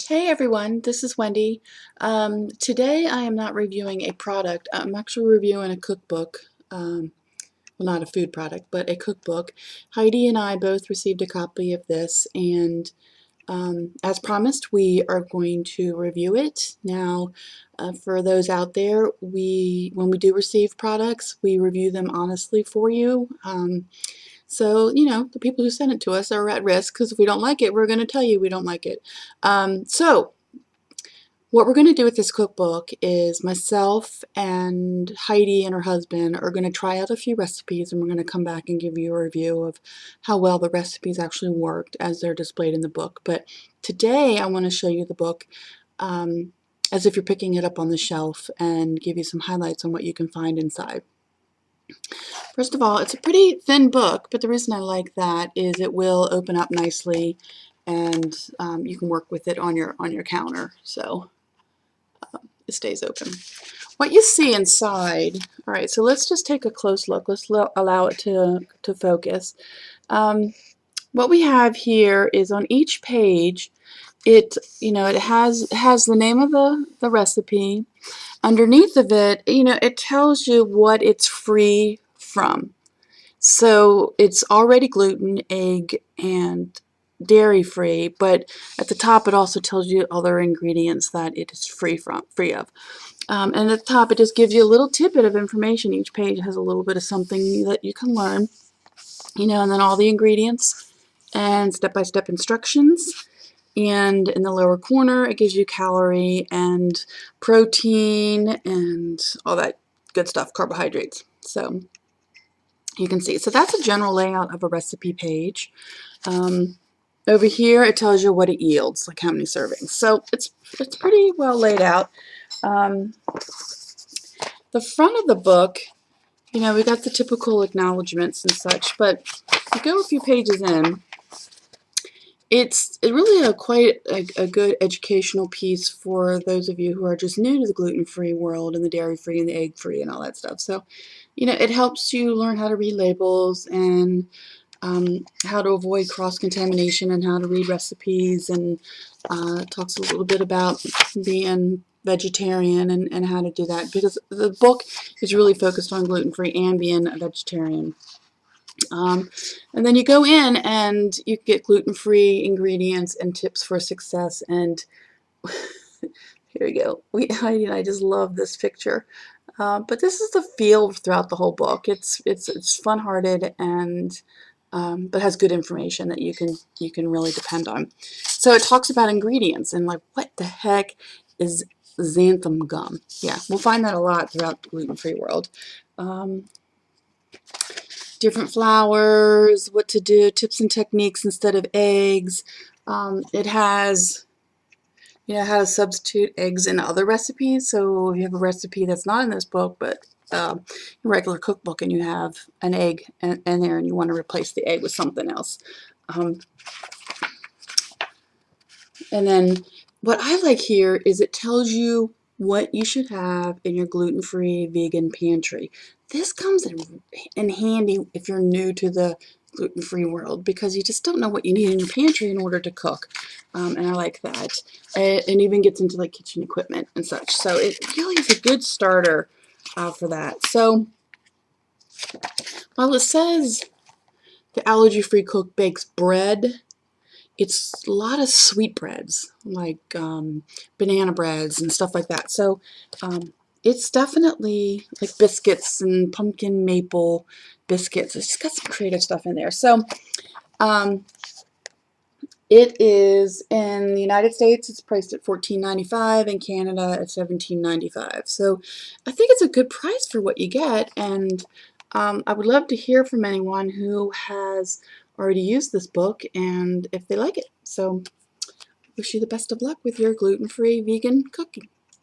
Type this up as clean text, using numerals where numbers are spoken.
Hey everyone, this is Wendy. Today I am not reviewing a product. I'm actually reviewing a cookbook. Well, not a food product, but a cookbook. Heidi and I both received a copy of this, and as promised, we are going to review it. Now, for those out there, when we do receive products, we review them honestly for you. So, the people who send it to us are at risk because if we don't like it, we're going to tell you we don't like it. So, what we're going to do with this cookbook is myself and Heidi and her husband are going to try out a few recipes, and we're going to come back and give you a review of how well the recipes actually worked as they're displayed in the book. But today I want to show you the book as if you're picking it up on the shelf and give you some highlights on what you can find inside. First of all, it's a pretty thin book, but the reason I like that is it will open up nicely, and you can work with it on your counter. So it stays open. What you see inside, all right, so let's just take a close look. Let's allow it to focus. What we have here is on each page, it has the name of the recipe. Underneath of it, it tells you what it's free from. So it's already gluten, egg, and dairy free, but at the top it also tells you other ingredients that it is free of. And at the top it just gives you a little tidbit of information. Each page has a little bit of something that you can learn, and then all the ingredients and step-by-step instructions. And in the lower corner it gives you calorie and protein and all that good stuff, carbohydrates. So you can see. So that's a general layout of a recipe page. Over here it tells you what it yields, like how many servings. So it's pretty well laid out. The front of the book, we got the typical acknowledgments and such, but if you go a few pages in, it's really quite a good educational piece for those of you who are just new to the gluten-free world and the dairy-free and the egg-free and all that stuff. So, it helps you learn how to read labels and how to avoid cross-contamination and how to read recipes, and talks a little bit about being vegetarian and how to do that, because the book is really focused on gluten-free and being a vegetarian. And then you go in and you get gluten-free ingredients and tips for success, and here we go. Heidi and I just love this picture. But this is the feel throughout the whole book. It's fun-hearted and but has good information that you can really depend on. So it talks about ingredients and like, what the heck is xanthan gum? Yeah, we'll find that a lot throughout the gluten-free world. Different flours, what to do, tips and techniques instead of eggs. It has how to substitute eggs in other recipes. So if you have a recipe that's not in this book, but your regular cookbook, and you have an egg in there and you want to replace the egg with something else. And then what I like here is it tells you what you should have in your gluten-free vegan pantry. This comes in handy if you're new to the gluten-free world, because you just don't know what you need in your pantry in order to cook. And I like that. It even gets into like kitchen equipment and such. So it really is a good starter for that. So while it says the allergy-free cook bakes bread, it's a lot of sweetbreads, like banana breads and stuff like that. So it's definitely like biscuits and pumpkin maple biscuits. It's just got some creative stuff in there. So it is in the United States, it's priced at $14.95, in Canada at $17.95. So I think it's a good price for what you get, and I would love to hear from anyone who has already used this book and if they like it. So wish you the best of luck with your gluten-free vegan cooking.